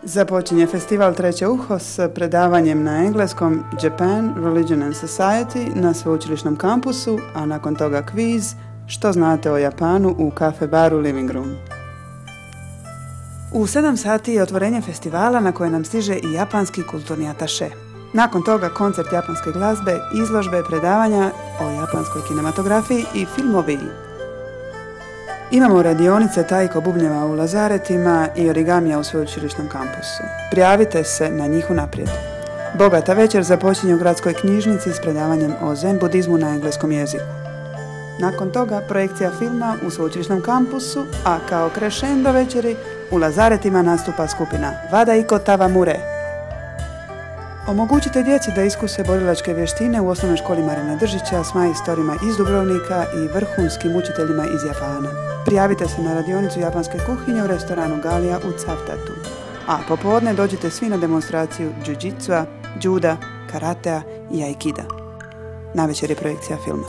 Započinje festival Treće uho s predavanjem na engleskom Japan, Religion and Society na sveučilišnom kampusu, a nakon toga kviz Što znate o Japanu u kafe baru Living Room. U 7 sati je otvorenje festivala na koje nam stiže i japanski kulturni ataše. Nakon toga koncert japanske glazbe, izložbe, predavanja o japanskoj kinematografiji i filmovi. Imamo radionice taiko bubnjeva u lazaretima i origamija u sveučilišnom kampusu. Prijavite se na njih unaprijed. Bogata večer započinje u gradskoj knjižnici s predavanjem o zen budizmu na engleskom jeziku. Nakon toga projekcija filma u sveučilišnom kampusu, a kao krešendo večeri u lazaretima nastupa skupina Wadaiko Tawamure. Omogućite djeci da iskuse borilačke vještine u osnovnoj školi Marina Držića s majstorima iz Dubrovnika i vrhunskim učiteljima iz Japana. Prijavite se na radionicu japanske kuhinje u restoranu Galija u Cavtatu. A popodne dođite svi na demonstraciju jiu-jitsua, juda, karatea i aikida. Navečer je projekcija filma.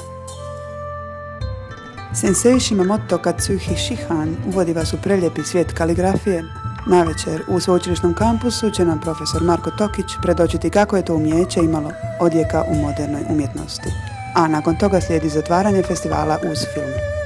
Sensei Shimamoto Katsuhi Shihan uvodi vas u preljepi svijet kaligrafije. Navečer u sveučilišnom kampusu će nam profesor Marko Tokić predočiti kako je to umijeće imalo odjeka u modernoj umjetnosti. A nakon toga slijedi zatvaranje festivala uz film.